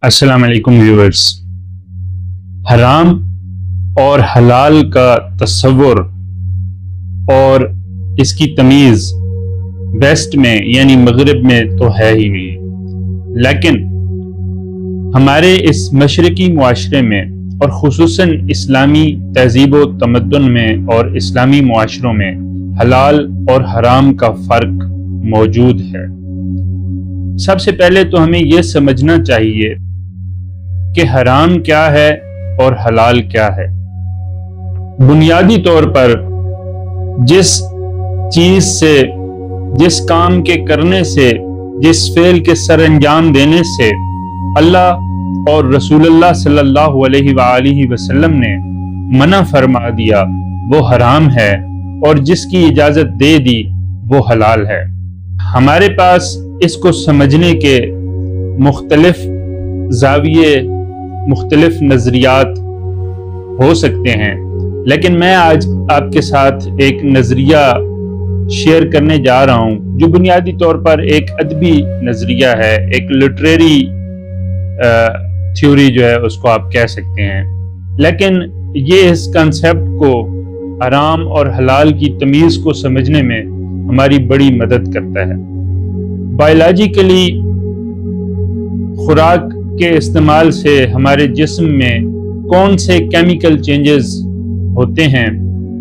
अस्सलाम वालेकुम व्यूअर्स। हराम और हलाल का तस्वुर और इसकी तमीज़ वेस्ट में यानी मगरिब में तो है ही नहीं, लेकिन हमारे इस मशरकी मुआशरे में और खुसूसन इस्लामी तहजीब व तमद्दुन में और इस्लामी मुआशरों में हलाल और हराम का फ़र्क मौजूद है। सबसे पहले तो हमें यह समझना चाहिए कि हराम क्या है और हलाल क्या है। बुनियादी तौर पर जिस चीज से, जिस काम के करने से, जिस फेल के सरअंजाम देने से अल्लाह और रसूलुल्लाह सल्लल्लाहु अलैहि वसल्लम ने मना फरमा दिया वो हराम है, और जिसकी इजाजत दे दी वो हलाल है। हमारे पास इसको समझने के मुख्तलिफ जाविये, मुख्तलिफ नजरियात हो सकते हैं, लेकिन मैं आज आपके साथ एक नजरिया शेयर करने जा रहा हूं जो बुनियादी तौर पर एक अदबी नजरिया है, एक लिटरेरी थ्योरी जो है उसको आप कह सकते हैं, लेकिन ये इस कंसेप्ट को, हराम और हलाल की तमीज़ को समझने में हमारी बड़ी मदद करता है। बायोलॉजिकली खुराक के इस्तेमाल से हमारे जिस्म में कौन से केमिकल चेंजेस होते हैं,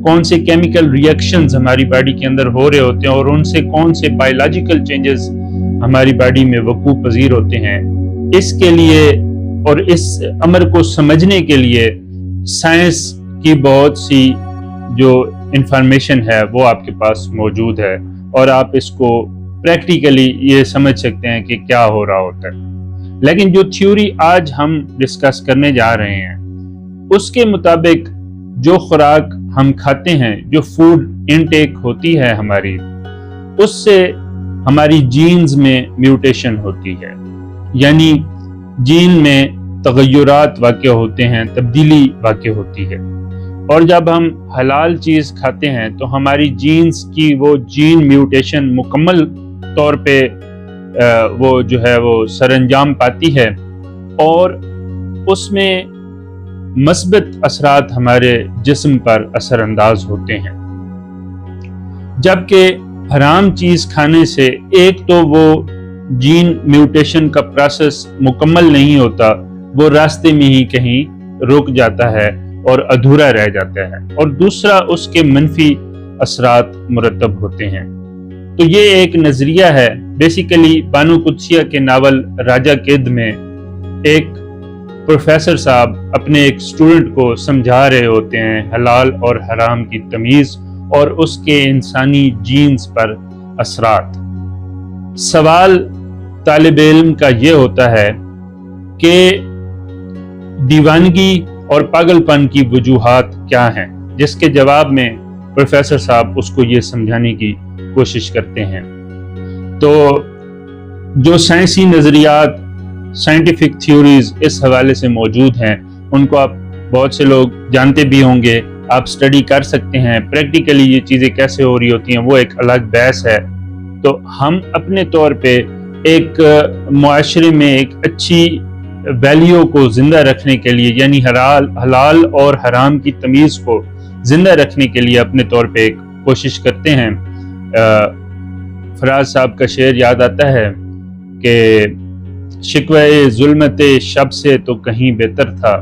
कौन से केमिकल रिएक्शंस हमारी बॉडी के अंदर हो रहे होते हैं, और उनसे कौन से बायोलॉजिकल चेंजेस हमारी बॉडी में वकूअ पजीर होते हैं, इसके लिए और इस अमर को समझने के लिए साइंस की बहुत सी जो इंफॉर्मेशन है वो आपके पास मौजूद है, और आप इसको प्रैक्टिकली ये समझ सकते हैं कि क्या हो रहा होता है। लेकिन जो थ्योरी आज हम डिस्कस करने जा रहे हैं उसके मुताबिक जो खुराक हम खाते हैं, जो फूड इनटेक होती है हमारी, उससे हमारी जीन्स में म्यूटेशन होती है, यानी जीन में तगय्युरात वाक़ होते हैं, तब्दीली वाक़ होती है। और जब हम हलाल चीज़ खाते हैं तो हमारी जीन्स की वो जीन म्यूटेशन मुकम्मल तौर पे वो जो है वो सरअंजाम पाती है, और उसमें मस्बत असरात हमारे जिस्म पर असरअंदाज होते हैं। जबकि हराम चीज़ खाने से एक तो वो जीन म्यूटेशन का प्रोसेस मुकम्मल नहीं होता, वो रास्ते में ही कहीं रुक जाता है और अधूरा रह जाता है, और दूसरा उसके मनफी असरात मुरतब होते हैं। तो ये एक नजरिया है। बेसिकली बानो कुद्सिया के नावल राजा किद में एक प्रोफेसर साहब अपने एक स्टूडेंट को समझा रहे होते हैं हलाल और हराम की तमीज़ और उसके इंसानी जीन्स पर असरात। सवाल तालिब इल्म का ये होता है कि दीवानगी और पागलपन की वजूहात क्या हैं, जिसके जवाब में प्रोफेसर साहब उसको ये समझाने की कोशिश करते हैं। तो जो साइंसी नज़रियात, साइंटिफिक थ्योरीज इस हवाले से मौजूद हैं उनको आप बहुत से लोग जानते भी होंगे, आप स्टडी कर सकते हैं। प्रैक्टिकली ये चीज़ें कैसे हो रही होती हैं वो एक अलग बहस है। तो हम अपने तौर पे एक मुआशरे में एक अच्छी वैल्यू को जिंदा रखने के लिए, यानी हलाल और हराम की तमीज़ को जिंदा रखने के लिए अपने तौर पे एक कोशिश करते हैं। फराज साहब का शेर याद आता है कि शिकवे जुल्मते शब से तो कहीं बेहतर था,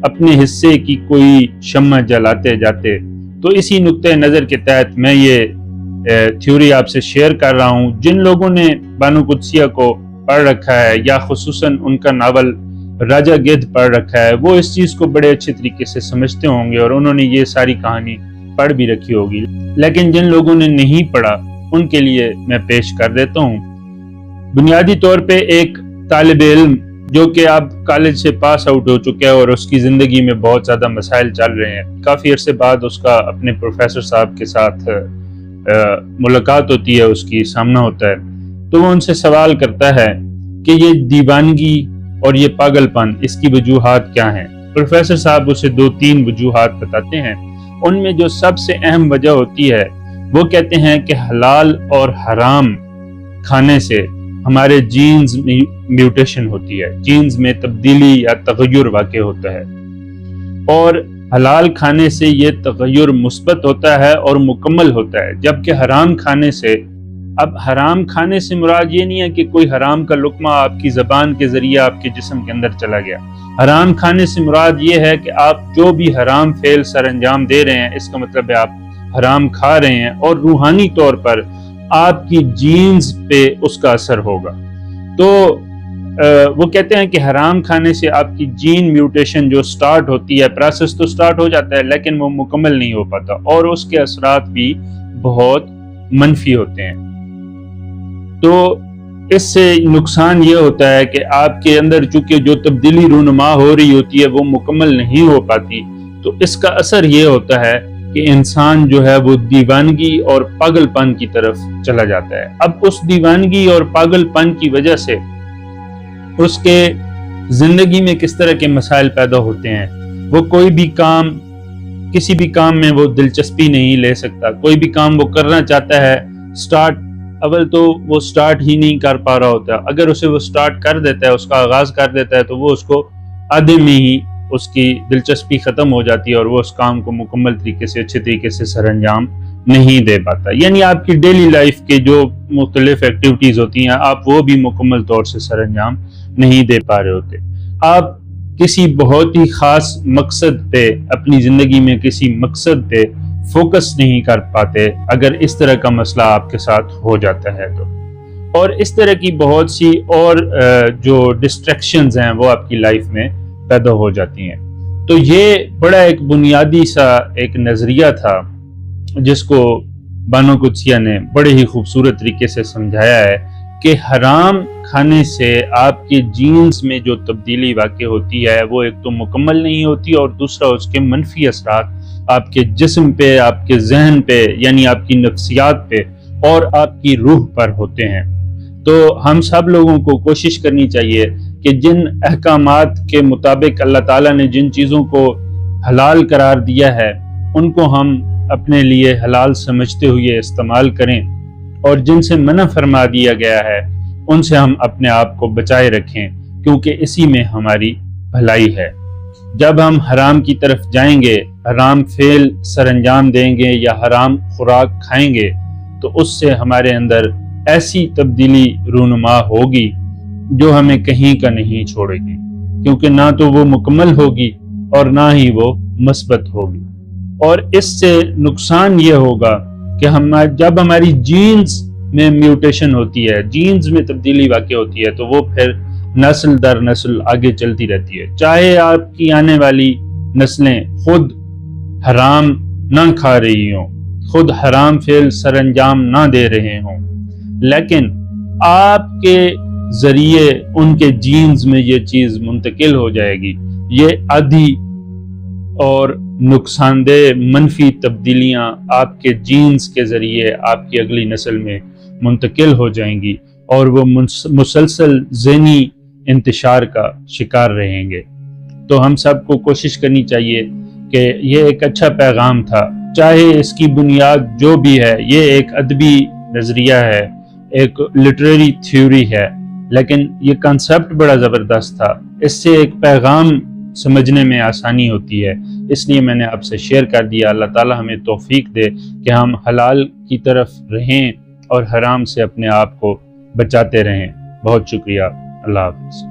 अपने हिस्से की कोई शम्मा जलाते जाते। तो इसी नुक्ते नज़र के तहत मैं ये थ्योरी आपसे शेयर कर रहा हूँ। जिन लोगों ने बानो कुद्सिया को पढ़ रखा है या खुसूसन उनका नावल राजा गिद्ध पढ़ रखा है, वो इस चीज़ को बड़े अच्छे तरीके से समझते होंगे और उन्होंने ये सारी कहानी पढ़ भी रखी होगी। लेकिन जिन लोगों ने नहीं पढ़ा उनके लिए मैं पेश कर देता हूँ। बुनियादी तौर पे एक तालिब इल्म जो कि अब कॉलेज से पास आउट हो चुका है और उसकी ज़िंदगी में बहुत ज़्यादा मसाइल चल रहे हैं, काफ़ी अरसे बाद उसका अपने प्रोफेसर साहब के साथ मुलाकात होती है, उसकी सामना होता है, तो वो उनसे सवाल करता है कि ये दीवानगी और ये पागलपन, इसकी वजूहात क्या हैं। प्रोफेसर साहब उसे 2-3 वजूहात बताते हैं। उनमें जो सबसे अहम वजह होती है वो कहते हैं कि हलाल और हराम खाने से ہمارے جینز میں میوٹیشن ہوتی ہے، جینز میں تبدیلی یا تغیر واقع ہوتا ہے، اور حلال کھانے سے یہ تغیر مثبت ہوتا ہے اور مکمل ہوتا ہے، جبکہ حرام کھانے سے، اب حرام کھانے سے مراد یہ نہیں ہے کہ کوئی حرام کا لقمہ آپ کی زبان کے ذریعے آپ کے جسم کے اندر چلا گیا۔ حرام کھانے سے مراد یہ ہے کہ آپ جو بھی حرام فعل سر انجام دے رہے ہیں، اس کا مطلب ہے آپ حرام کھا رہے ہیں، اور روحانی طور پر آپ کی جینز پہ اس کا اثر ہوگا۔ تو وہ کہتے ہیں کہ حرام کھانے سے آپ کی جین میوٹیشن جو سٹارٹ ہوتی ہے، پروسیس تو سٹارٹ ہو جاتا ہے لیکن وہ مکمل نہیں ہو پاتا، اور اس کے اثرات بھی بہت منفی ہوتے ہیں۔ تو اس سے نقصان یہ ہوتا ہے کہ آپ کے اندر چونکہ جو تبدیلی رونما ہو رہی ہوتی ہے وہ مکمل نہیں ہو پاتی، تو اس کا اثر یہ ہوتا ہے کہ انسان جو ہے وہ دیوانگی اور پاگل پن کی طرف چلا جاتا ہے۔ اب اس دیوانگی اور پاگل پن کی وجہ سے اس کے زندگی میں کس طرح کے مسائل پیدا ہوتے ہیں، وہ کوئی بھی کام، کسی بھی کام میں وہ دلچسپی نہیں لے سکتا، کوئی بھی کام وہ کرنا چاہتا ہے، اول تو وہ سٹارٹ ہی نہیں کر پا رہا ہوتا، اگر اسے وہ سٹارٹ کر دیتا ہے، اس کا آغاز کر دیتا ہے، تو وہ اس کو آدھے میں ہی اس کی دلچسپی ختم ہو جاتی ہے اور وہ اس کام کو مکمل طریقے سے، اچھے طریقے سے سر انجام نہیں دے پاتا۔ یعنی آپ کی ڈیلی لائف کے جو مختلف ایکٹیویٹیز ہوتی ہیں، آپ وہ بھی مکمل طور سے سر انجام نہیں دے پا رہے ہوتے۔ آپ کسی بہت ہی خاص مقصد پہ، اپنی زندگی میں کسی مقصد پہ فوکس نہیں کر پاتے اگر اس طرح کا مسئلہ آپ کے ساتھ ہو جاتا ہے تو۔ اور اس طرح کی بہت سی اور جو ڈسٹریکشنز ہیں وہ آپ کی لائف میں پیدا ہو جاتی ہیں۔ تو یہ بڑا ایک بنیادی سا ایک نظریہ تھا جس کو بانو قدسیہ نے بڑے ہی خوبصورت طریقے سے سمجھایا ہے کہ حرام کھانے سے آپ کے جینز میں جو تبدیلی واقع ہوتی ہے وہ ایک تو مکمل نہیں ہوتی، اور دوسرا اس کے منفی اثرات آپ کے جسم پہ، آپ کے ذہن پہ، یعنی آپ کی نفسیات پہ اور آپ کی روح پر ہوتے ہیں۔ تو ہم سب لوگوں کو کوشش کرنی چاہیے کہ جن احکامات کے مطابق اللہ تعالیٰ نے جن چیزوں کو حلال قرار دیا ہے ان کو ہم اپنے لیے حلال سمجھتے ہوئے استعمال کریں، اور جن سے منع فرما دیا گیا ہے ان سے ہم اپنے آپ کو بچائے رکھیں، کیونکہ اسی میں ہماری بھلائی ہے۔ جب ہم حرام کی طرف جائیں گے، حرام فعل سر انجام دیں گے یا حرام خوراک کھائیں گے، تو اس سے ہمارے اندر ایسی تبدیلی رونما ہوگی جو ہمیں کہیں کا نہیں چھوڑے گی، کیونکہ نہ تو وہ مکمل ہوگی اور نہ ہی وہ مثبت ہوگی۔ اور اس سے نقصان یہ ہوگا کہ جب ہماری جینز میں میوٹیشن ہوتی ہے، جینز میں تبدیلی واقع ہوتی ہے، تو وہ پھر نسل در نسل آگے چلتی رہتی ہے، چاہے آپ کی آنے والی نسلیں خود حرام نہ کھا رہی ہوں، خود حرام فعل سر انجام نہ دے رہے ہوں، لیکن آپ کے ذریعے ان کے جینز میں یہ چیز منتقل ہو جائے گی۔ یہ آدھی اور نقصان دہ منفی تبدیلیاں آپ کے جینز کے ذریعے آپ کی اگلی نسل میں منتقل ہو جائیں گی، اور وہ مسلسل ذہنی انتشار کا شکار رہیں گے۔ تو ہم سب کو کوشش کرنی چاہیے کہ یہ ایک اچھا پیغام تھا، چاہے اس کی بنیاد جو بھی ہے، یہ ایک ادبی نظریہ ہے، ایک لٹریری تھیوری ہے، لیکن یہ کنسپٹ بڑا زبردست تھا، اس سے ایک پیغام سمجھنے میں آسانی ہوتی ہے، اس لیے میں نے آپ سے شیئر کر دیا۔ اللہ تعالی ہمیں توفیق دے کہ ہم حلال کی طرف رہیں اور حرام سے اپنے آپ کو بچاتے رہیں۔ بہت شکریہ، اللہ حافظ۔